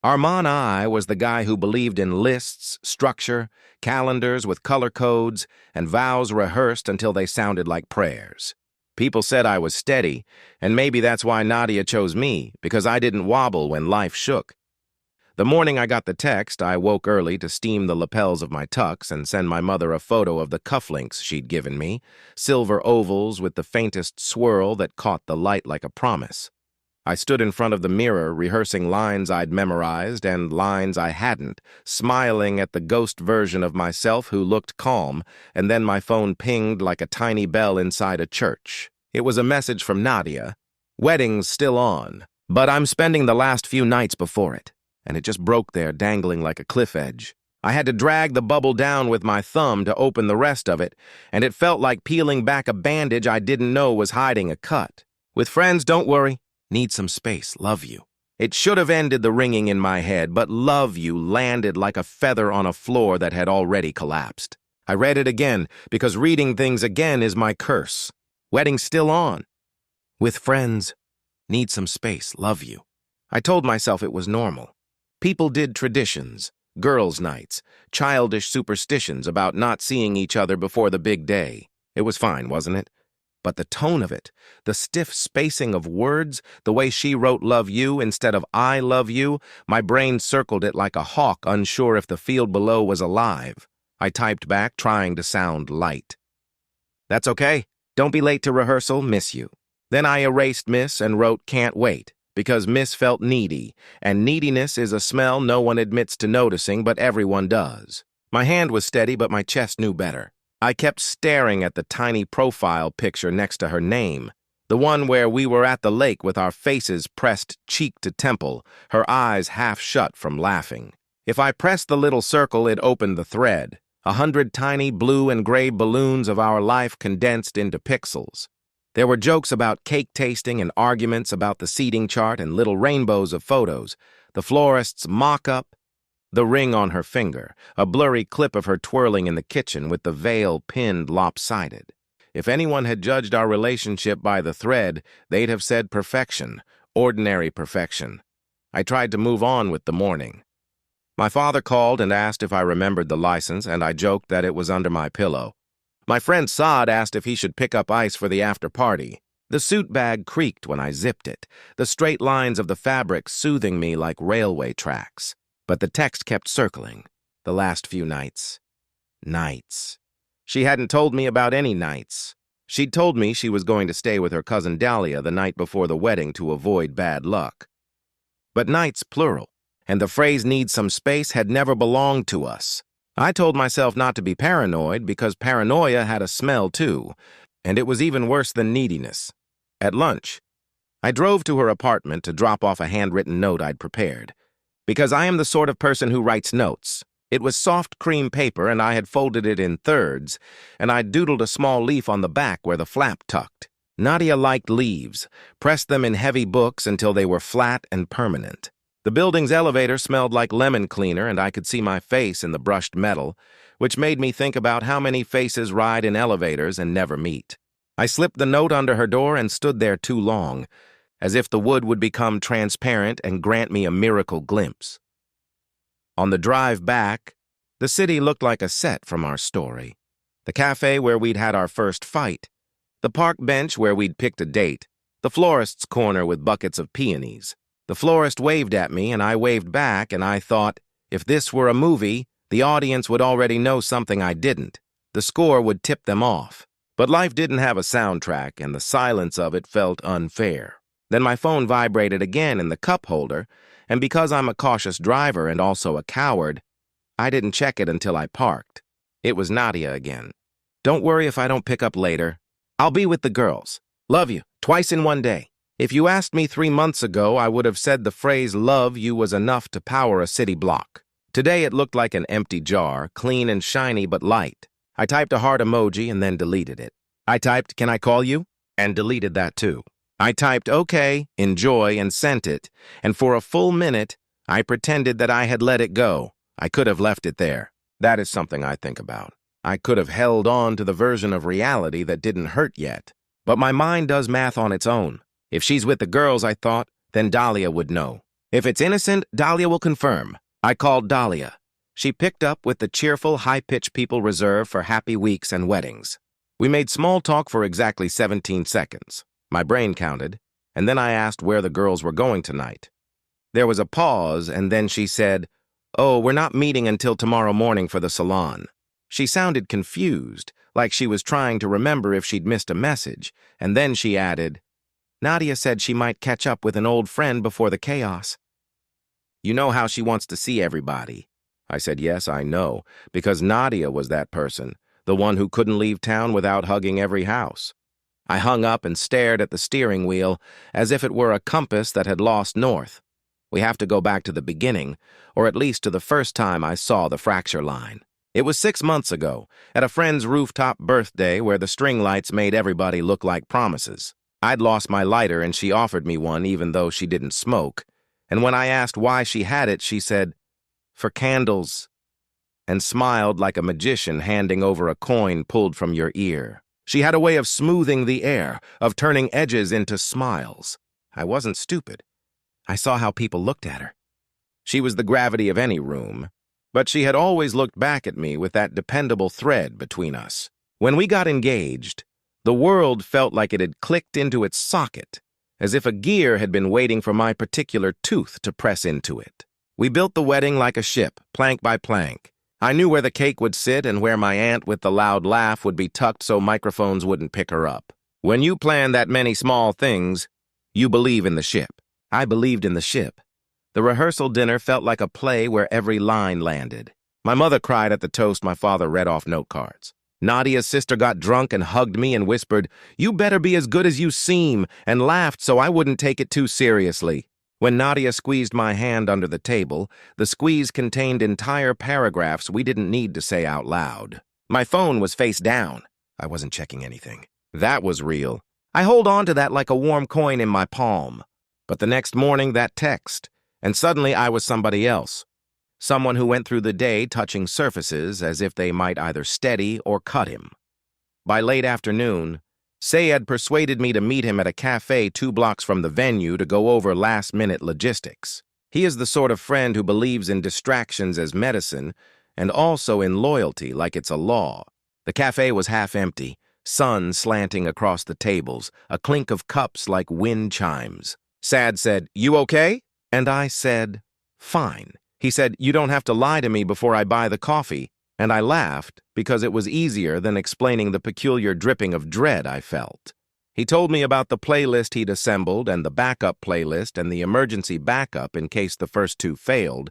Arman I was the guy who believed in lists, structure, calendars with color codes, and vows rehearsed until they sounded like prayers. People said I was steady, and maybe that's why Nadia chose me, because I didn't wobble when life shook. The morning I got the text, I woke early to steam the lapels of my tux and send my mother a photo of the cufflinks she'd given me, silver ovals with the faintest swirl that caught the light like a promise. I stood in front of the mirror, rehearsing lines I'd memorized and lines I hadn't, smiling at the ghost version of myself who looked calm, and then my phone pinged like a tiny bell inside a church. It was a message from Nadia. Wedding's still on, but I'm spending the last few nights before it. And it just broke there, dangling like a cliff edge. I had to drag the bubble down with my thumb to open the rest of it, and it felt like peeling back a bandage I didn't know was hiding a cut. With friends, don't worry. Need some space, love you. It should have ended the ringing in my head, but love you landed like a feather on a floor that had already collapsed. I read it again, because reading things again is my curse. Wedding's still on. With friends, need some space, love you. I told myself it was normal. People did traditions, girls' nights, childish superstitions about not seeing each other before the big day. It was fine, wasn't it? But the tone of it, the stiff spacing of words, the way she wrote love you instead of I love you, my brain circled it like a hawk unsure if the field below was alive. I typed back, trying to sound light. That's okay. Don't be late to rehearsal, miss you. Then I erased miss and wrote can't wait, because miss felt needy, and neediness is a smell no one admits to noticing, but everyone does. My hand was steady, but my chest knew better. I kept staring at the tiny profile picture next to her name, the one where we were at the lake with our faces pressed cheek to temple, her eyes half shut from laughing. If I pressed the little circle, it opened the thread, 100 tiny blue and gray balloons of our life condensed into pixels. There were jokes about cake tasting and arguments about the seating chart and little rainbows of photos, the florist's mock-up, the ring on her finger, a blurry clip of her twirling in the kitchen with the veil pinned lopsided. If anyone had judged our relationship by the thread, they'd have said perfection, ordinary perfection. I tried to move on with the morning. My father called and asked if I remembered the license, and I joked that it was under my pillow. My friend Saad asked if he should pick up ice for the after-party. The suit bag creaked when I zipped it, the straight lines of the fabric soothing me like railway tracks. But the text kept circling, the last few nights. Nights. She hadn't told me about any nights. She'd told me she was going to stay with her cousin Dahlia the night before the wedding to avoid bad luck. But nights, plural, and the phrase need some space had never belonged to us. I told myself not to be paranoid because paranoia had a smell too, and it was even worse than neediness. At lunch, I drove to her apartment to drop off a handwritten note I'd prepared. Because I am the sort of person who writes notes. It was soft cream paper, and I had folded it in thirds, and I'd doodled a small leaf on the back where the flap tucked. Nadia liked leaves, pressed them in heavy books until they were flat and permanent. The building's elevator smelled like lemon cleaner, and I could see my face in the brushed metal, which made me think about how many faces ride in elevators and never meet. I slipped the note under her door and stood there too long, as if the wood would become transparent and grant me a miracle glimpse. On the drive back, the city looked like a set from our story. The cafe where we'd had our first fight, the park bench where we'd picked a date, the florist's corner with buckets of peonies. The florist waved at me, and I waved back, and I thought, if this were a movie, the audience would already know something I didn't. The score would tip them off. But life didn't have a soundtrack, and the silence of it felt unfair. Then my phone vibrated again in the cup holder, and because I'm a cautious driver and also a coward, I didn't check it until I parked. It was Nadia again. Don't worry if I don't pick up later. I'll be with the girls. Love you, twice in one day. If you asked me 3 months ago, I would have said the phrase love you was enough to power a city block. Today it looked like an empty jar, clean and shiny but light. I typed a heart emoji and then deleted it. I typed, can I call you? And deleted that too. I typed, okay, enjoy, and sent it, and for a full minute, I pretended that I had let it go. I could have left it there. That is something I think about. I could have held on to the version of reality that didn't hurt yet. But my mind does math on its own. If she's with the girls, I thought, then Dahlia would know. If it's innocent, Dahlia will confirm. I called Dahlia. She picked up with the cheerful, high-pitched people reserved for happy weeks and weddings. We made small talk for exactly 17 seconds. My brain counted, and then I asked where the girls were going tonight. There was a pause, and then she said, "Oh, we're not meeting until tomorrow morning for the salon." She sounded confused, like she was trying to remember if she'd missed a message, and then she added, "Nadia said she might catch up with an old friend before the chaos." "You know how she wants to see everybody." I said, "Yes, I know, because Nadia was that person, the one who couldn't leave town without hugging every house." I hung up and stared at the steering wheel as if it were a compass that had lost north. We have to go back to the beginning, or at least to the first time I saw the fracture line. It was 6 months ago, at a friend's rooftop birthday where the string lights made everybody look like promises. I'd lost my lighter and she offered me one even though she didn't smoke, and when I asked why she had it, she said, "For candles," and smiled like a magician handing over a coin pulled from your ear. She had a way of smoothing the air, of turning edges into smiles. I wasn't stupid. I saw how people looked at her. She was the gravity of any room, but she had always looked back at me with that dependable thread between us. When we got engaged, the world felt like it had clicked into its socket, as if a gear had been waiting for my particular tooth to press into it. We built the wedding like a ship, plank by plank. I knew where the cake would sit and where my aunt with the loud laugh would be tucked so microphones wouldn't pick her up. When you plan that many small things, you believe in the ship. I believed in the ship. The rehearsal dinner felt like a play where every line landed. My mother cried at the toast my father read off note cards. Nadia's sister got drunk and hugged me and whispered, "You better be as good as you seem," and laughed so I wouldn't take it too seriously. When Nadia squeezed my hand under the table, the squeeze contained entire paragraphs we didn't need to say out loud. My phone was face down. I wasn't checking anything. That was real. I hold on to that like a warm coin in my palm. But the next morning, that text, and suddenly I was somebody else. Someone who went through the day touching surfaces as if they might either steady or cut him. By late afternoon, Sayed persuaded me to meet him at a cafe 2 blocks from the venue to go over last-minute logistics. He is the sort of friend who believes in distractions as medicine and also in loyalty like it's a law. The cafe was half empty, sun slanting across the tables, a clink of cups like wind chimes. Sad said, "You okay?" And I said, "Fine." He said, "You don't have to lie to me before I buy the coffee." And I laughed because it was easier than explaining the peculiar dripping of dread I felt. He told me about the playlist he'd assembled and the backup playlist and the emergency backup in case the first 2 failed.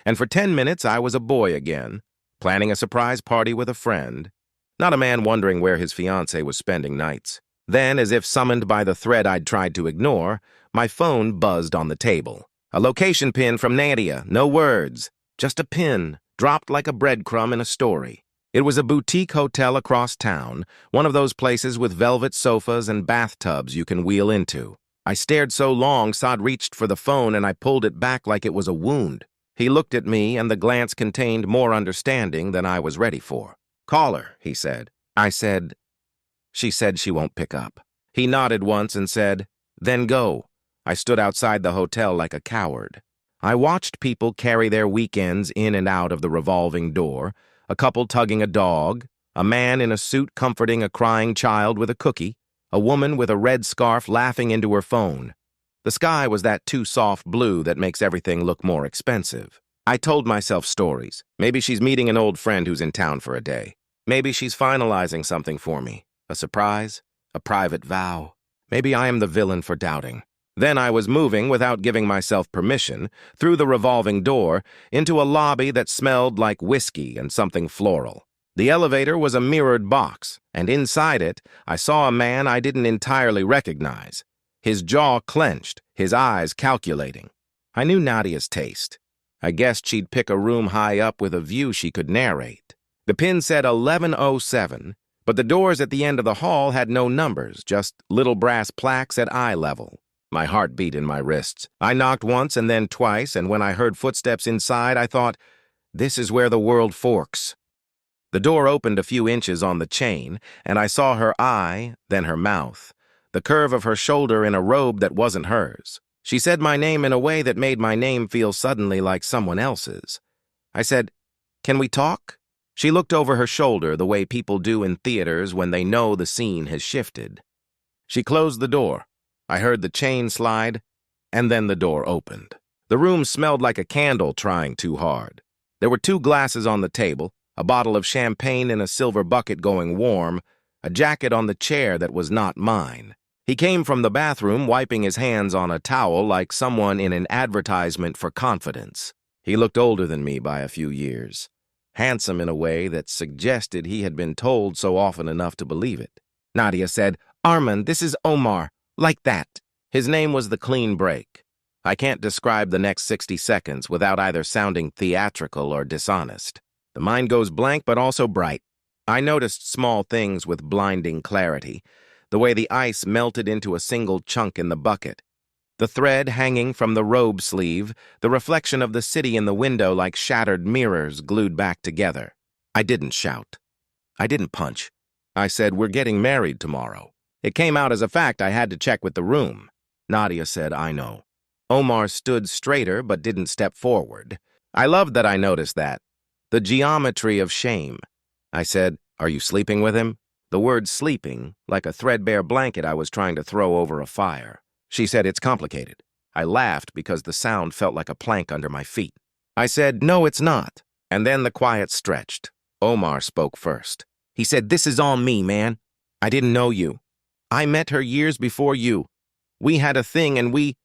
And for 10 minutes I was a boy again, planning a surprise party with a friend, not a man wondering where his fiancée was spending nights. Then, as if summoned by the thread I'd tried to ignore, my phone buzzed on the table. A location pin from Nadia, no words, just a pin, dropped like a breadcrumb in a story. It was a boutique hotel across town, one of those places with velvet sofas and bathtubs you can wheel into. I stared so long, Saad reached for the phone and I pulled it back like it was a wound. He looked at me and the glance contained more understanding than I was ready for. "Call her," he said. I said, "She said she won't pick up." He nodded once and said, "Then go." I stood outside the hotel like a coward. I watched people carry their weekends in and out of the revolving door, a couple tugging a dog, a man in a suit comforting a crying child with a cookie, a woman with a red scarf laughing into her phone. The sky was that too soft blue that makes everything look more expensive. I told myself stories. Maybe she's meeting an old friend who's in town for a day. Maybe she's finalizing something for me. A surprise? A private vow? Maybe I am the villain for doubting. Then I was moving, without giving myself permission, through the revolving door into a lobby that smelled like whiskey and something floral. The elevator was a mirrored box, and inside it I saw a man I didn't entirely recognize. His jaw clenched, his eyes calculating. I knew Nadia's taste. I guessed she'd pick a room high up with a view she could narrate. The pin said 1107, but the doors at the end of the hall had no numbers, just little brass plaques at eye level. My heart beat in my wrists. I knocked once and then twice, and when I heard footsteps inside, I thought, this is where the world forks. The door opened a few inches on the chain, and I saw her eye, then her mouth, the curve of her shoulder in a robe that wasn't hers. She said my name in a way that made my name feel suddenly like someone else's. I said, "Can we talk?" She looked over her shoulder the way people do in theaters when they know the scene has shifted. She closed the door. I heard the chain slide, and then the door opened. The room smelled like a candle trying too hard. There were 2 glasses on the table, a bottle of champagne in a silver bucket going warm, a jacket on the chair that was not mine. He came from the bathroom wiping his hands on a towel like someone in an advertisement for confidence. He looked older than me by a few years, handsome in a way that suggested he had been told so often enough to believe it. Nadia said, "Arman, this is Omar," like that. His name was the clean break. I can't describe the next 60 seconds without either sounding theatrical or dishonest. The mind goes blank but also bright. I noticed small things with blinding clarity. The way the ice melted into a single chunk in the bucket, the thread hanging from the robe sleeve, the reflection of the city in the window like shattered mirrors glued back together. I didn't shout. I didn't punch. I said, "We're getting married tomorrow." It came out as a fact I had to check with the room. Nadia said, "I know." Omar stood straighter but didn't step forward. I loved that I noticed that. The geometry of shame. I said, "Are you sleeping with him?" The word sleeping, like a threadbare blanket I was trying to throw over a fire. She said, "It's complicated." I laughed because the sound felt like a plank under my feet. I said, "No, it's not." And then the quiet stretched. Omar spoke first. He said, "This is all me, man. I didn't know you. I met her years before you. We had a thing and we—"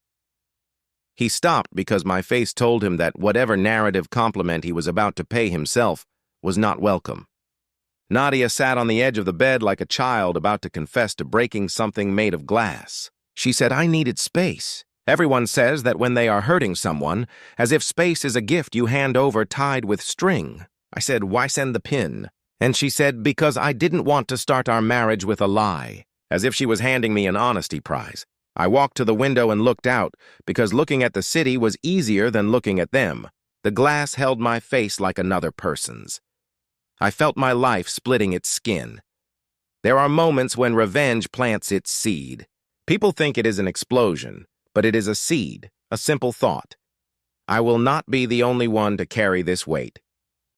He stopped because my face told him that whatever narrative compliment he was about to pay himself was not welcome. Nadia sat on the edge of the bed like a child about to confess to breaking something made of glass. She said, "I needed space. Everyone says that when they are hurting someone, as if space is a gift you hand over tied with string." I said, "Why send the pin?" And she said, "Because I didn't want to start our marriage with a lie," as if she was handing me an honesty prize. I walked to the window and looked out, because looking at the city was easier than looking at them. The glass held my face like another person's. I felt my life splitting its skin. There are moments when revenge plants its seed. People think it is an explosion, but it is a seed, a simple thought. I will not be the only one to carry this weight.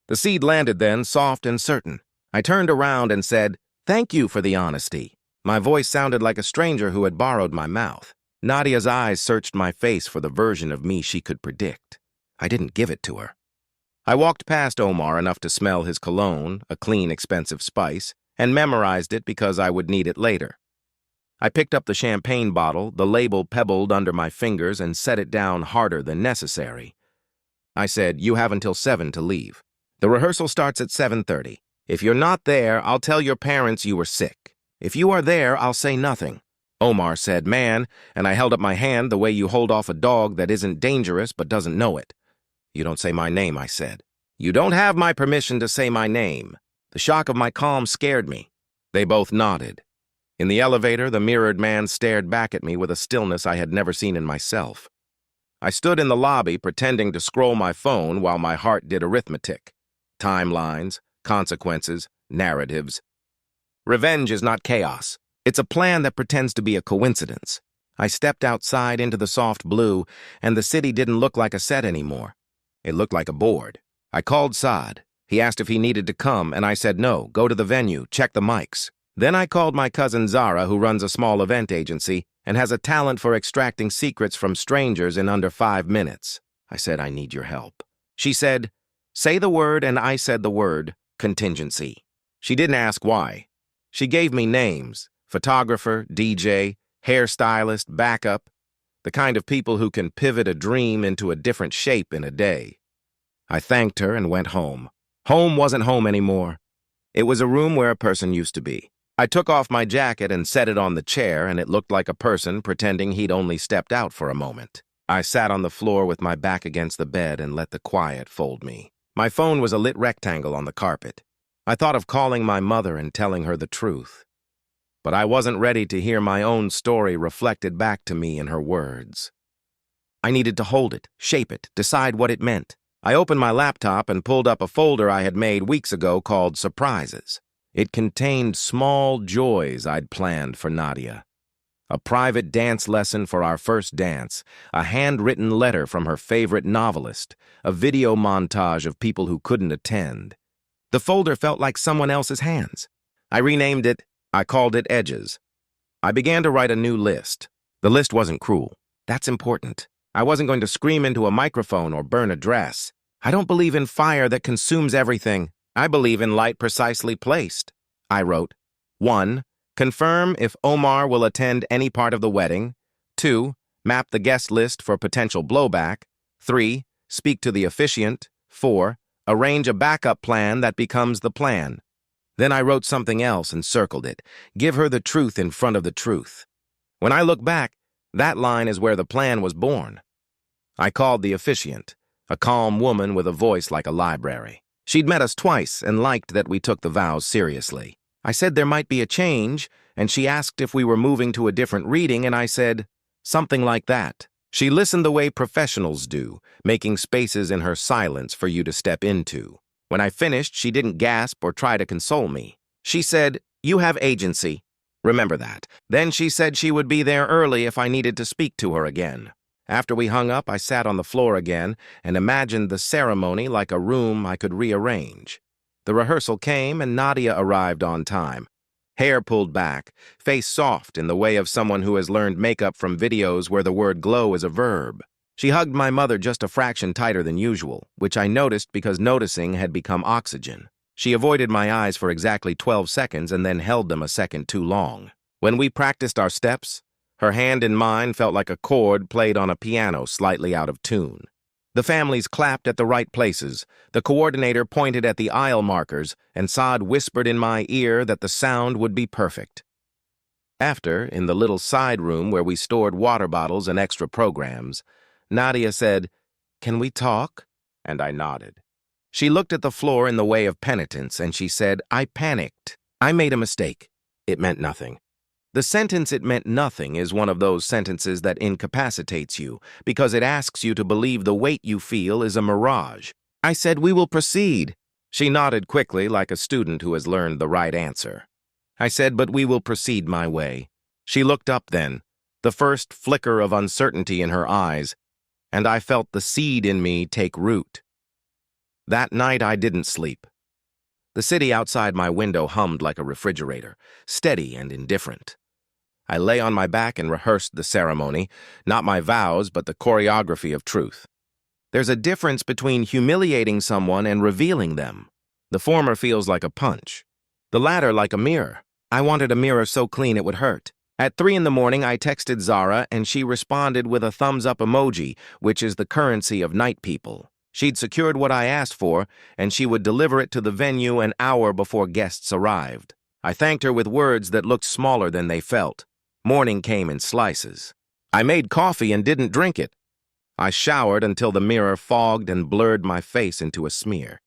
The seed landed then, soft and certain. I turned around and said, "Thank you for the honesty." My voice sounded like a stranger who had borrowed my mouth. Nadia's eyes searched my face for the version of me she could predict. I didn't give it to her. I walked past Omar enough to smell his cologne, a clean, expensive spice, and memorized it because I would need it later. I picked up the champagne bottle, the label pebbled under my fingers, and set it down harder than necessary. I said, "You have until 7 to leave. The rehearsal starts at 7:30. If you're not there, I'll tell your parents you were sick. If you are there, I'll say nothing." Omar said, "Man," and I held up my hand the way you hold off a dog that isn't dangerous but doesn't know it. "You don't say my name," I said. "You don't have my permission to say my name." The shock of my calm scared me. They both nodded. In the elevator, the mirrored man stared back at me with a stillness I had never seen in myself. I stood in the lobby pretending to scroll my phone while my heart did arithmetic. Timelines, consequences, narratives. Revenge is not chaos. It's a plan that pretends to be a coincidence. I stepped outside into the soft blue, and the city didn't look like a set anymore. It looked like a board. I called Saad. He asked if he needed to come, and I said no, go to the venue, check the mics. Then I called my cousin Zara, who runs a small event agency and has a talent for extracting secrets from strangers in under 5 minutes. I said, "I need your help." She said, "Say the word," and I said the word, contingency. She didn't ask why. She gave me names, photographer, DJ, hairstylist, backup, the kind of people who can pivot a dream into a different shape in a day. I thanked her and went home. Home wasn't home anymore. It was a room where a person used to be. I took off my jacket and set it on the chair, and it looked like a person pretending he'd only stepped out for a moment. I sat on the floor with my back against the bed and let the quiet fold me. My phone was a lit rectangle on the carpet. I thought of calling my mother and telling her the truth. But I wasn't ready to hear my own story reflected back to me in her words. I needed to hold it, shape it, decide what it meant. I opened my laptop and pulled up a folder I had made weeks ago called Surprises. It contained small joys I'd planned for Nadia. A private dance lesson for our first dance, a handwritten letter from her favorite novelist, a video montage of people who couldn't attend. The folder felt like someone else's hands. I renamed it. I called it Edges. I began to write a new list. The list wasn't cruel. That's important. I wasn't going to scream into a microphone or burn a dress. I don't believe in fire that consumes everything. I believe in light precisely placed. I wrote, 1. Confirm if Omar will attend any part of the wedding. 2. Map the guest list for potential blowback. 3. Speak to the officiant. 4. Arrange a backup plan that becomes the plan. Then I wrote something else and circled it. Give her the truth in front of the truth. When I look back, that line is where the plan was born. I called the officiant, a calm woman with a voice like a library. She'd met us twice and liked that we took the vows seriously. I said there might be a change, and she asked if we were moving to a different reading, and I said, something like that. She listened the way professionals do, making spaces in her silence for you to step into. When I finished, she didn't gasp or try to console me. She said, you have agency. Remember that. Then she said she would be there early if I needed to speak to her again. After we hung up, I sat on the floor again and imagined the ceremony like a room I could rearrange. The rehearsal came and Nadia arrived on time. Hair pulled back, face soft in the way of someone who has learned makeup from videos where the word glow is a verb. She hugged my mother just a fraction tighter than usual, which I noticed because noticing had become oxygen. She avoided my eyes for exactly 12 seconds and then held them a second too long. When we practiced our steps, her hand in mine felt like a chord played on a piano slightly out of tune. The families clapped at the right places, the coordinator pointed at the aisle markers, and Saad whispered in my ear that the sound would be perfect. After, in the little side room where we stored water bottles and extra programs, Nadia said, "Can we talk?" And I nodded. She looked at the floor in the way of penitence, and she said, "I panicked. I made a mistake. It meant nothing." The sentence "it meant nothing" is one of those sentences that incapacitates you because it asks you to believe the weight you feel is a mirage. I said, "We will proceed." She nodded quickly like a student who has learned the right answer. I said, "But we will proceed my way." She looked up then, the first flicker of uncertainty in her eyes, and I felt the seed in me take root. That night I didn't sleep. The city outside my window hummed like a refrigerator, steady and indifferent. I lay on my back and rehearsed the ceremony, not my vows, but the choreography of truth. There's a difference between humiliating someone and revealing them. The former feels like a punch, the latter like a mirror. I wanted a mirror so clean it would hurt. At 3 in the morning, I texted Zara, and she responded with a thumbs-up emoji, which is the currency of night people. She'd secured what I asked for, and she would deliver it to the venue an hour before guests arrived. I thanked her with words that looked smaller than they felt. Morning came in slices. I made coffee and didn't drink it. I showered until the mirror fogged and blurred my face into a smear.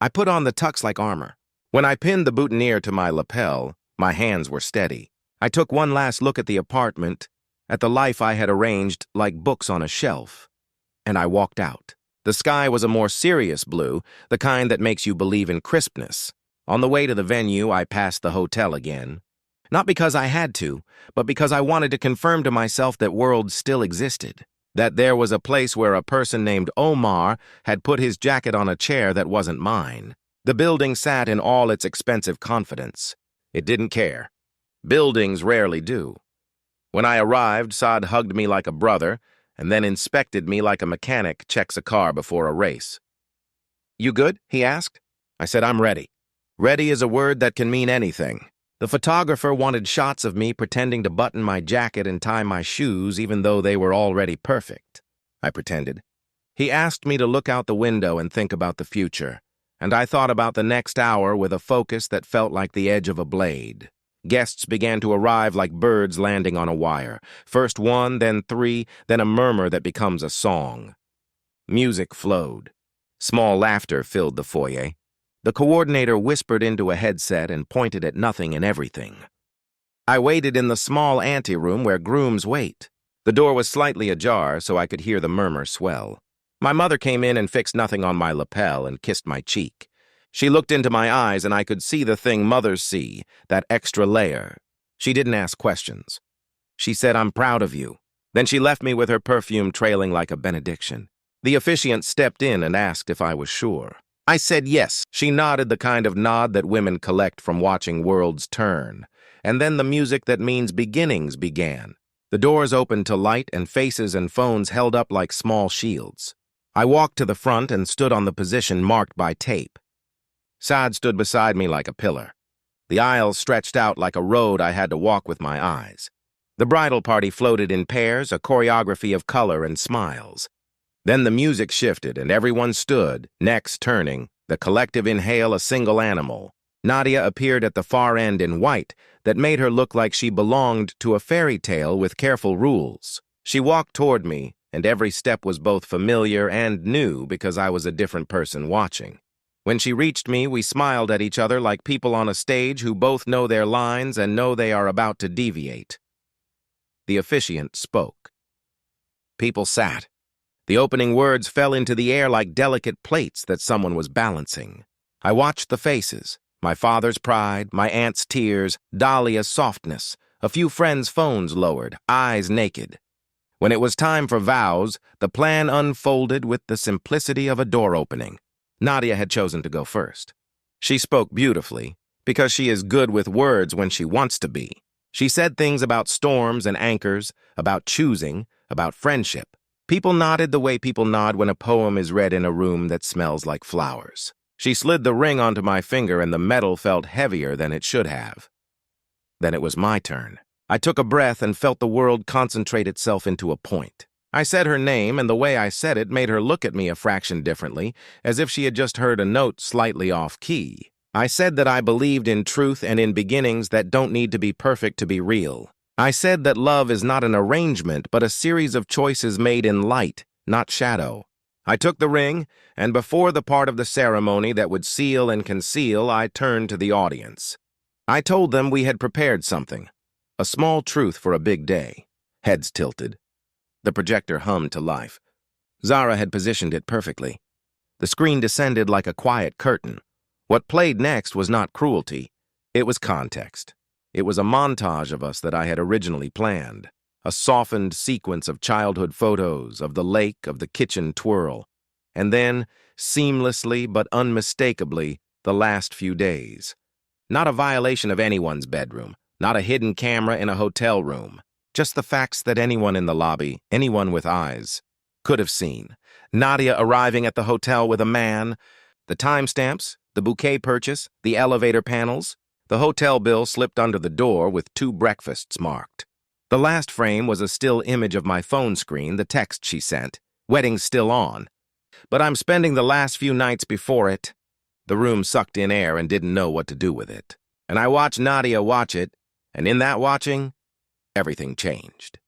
I put on the tux like armor. When I pinned the boutonniere to my lapel, my hands were steady. I took one last look at the apartment, at the life I had arranged like books on a shelf, and I walked out. The sky was a more serious blue, the kind that makes you believe in crispness. On the way to the venue, I passed the hotel again. Not because I had to, but because I wanted to confirm to myself that worlds still existed. That there was a place where a person named Omar had put his jacket on a chair that wasn't mine. The building sat in all its expensive confidence. It didn't care. Buildings rarely do. When I arrived, Saad hugged me like a brother, and then inspected me like a mechanic checks a car before a race. "You good?" he asked. I said, "I'm ready." Ready is a word that can mean anything. The photographer wanted shots of me pretending to button my jacket and tie my shoes even though they were already perfect. I pretended. He asked me to look out the window and think about the future, and I thought about the next hour with a focus that felt like the edge of a blade. Guests began to arrive like birds landing on a wire. First 1, then 3, then a murmur that becomes a song. Music flowed. Small laughter filled the foyer. The coordinator whispered into a headset and pointed at nothing and everything. I waited in the small anteroom where grooms wait. The door was slightly ajar, so I could hear the murmur swell. My mother came in and fixed nothing on my lapel and kissed my cheek. She looked into my eyes and I could see the thing mothers see, that extra layer. She didn't ask questions. She said, "I'm proud of you." Then she left me with her perfume trailing like a benediction. The officiant stepped in and asked if I was sure. I said yes. She nodded, the kind of nod that women collect from watching worlds turn. And then the music that means beginnings began. The doors opened to light and faces and phones held up like small shields. I walked to the front and stood on the position marked by tape. Saad stood beside me like a pillar. The aisles stretched out like a road I had to walk with my eyes. The bridal party floated in pairs, a choreography of color and smiles. Then the music shifted and everyone stood, necks turning, the collective inhale a single animal. Nadia appeared at the far end in white that made her look like she belonged to a fairy tale with careful rules. She walked toward me, and every step was both familiar and new because I was a different person watching. When she reached me, we smiled at each other like people on a stage who both know their lines and know they are about to deviate. The officiant spoke. People sat. The opening words fell into the air like delicate plates that someone was balancing. I watched the faces, my father's pride, my aunt's tears, Dahlia's softness, a few friends' phones lowered, eyes naked. When it was time for vows, the plan unfolded with the simplicity of a door opening. Nadia had chosen to go first. She spoke beautifully, because she is good with words when she wants to be. She said things about storms and anchors, about choosing, about friendship. People nodded the way people nod when a poem is read in a room that smells like flowers. She slid the ring onto my finger and the metal felt heavier than it should have. Then it was my turn. I took a breath and felt the world concentrate itself into a point. I said her name, and the way I said it made her look at me a fraction differently, as if she had just heard a note slightly off key. I said that I believed in truth and in beginnings that don't need to be perfect to be real. I said that love is not an arrangement, but a series of choices made in light, not shadow. I took the ring, and before the part of the ceremony that would seal and conceal, I turned to the audience. I told them we had prepared something, a small truth for a big day. Heads tilted. The projector hummed to life. Zara had positioned it perfectly. The screen descended like a quiet curtain. What played next was not cruelty. It was context. It was a montage of us that I had originally planned. A softened sequence of childhood photos, of the lake, of the kitchen twirl. And then, seamlessly but unmistakably, the last few days. Not a violation of anyone's bedroom, not a hidden camera in a hotel room. Just the facts that anyone in the lobby, anyone with eyes, could have seen. Nadia arriving at the hotel with a man, the timestamps, the bouquet purchase, the elevator panels. The hotel bill slipped under the door with 2 breakfasts marked. The last frame was a still image of my phone screen, the text she sent. Wedding's still on. But I'm spending the last few nights before it. The room sucked in air and didn't know what to do with it. And I watched Nadia watch it, and in that watching, everything changed.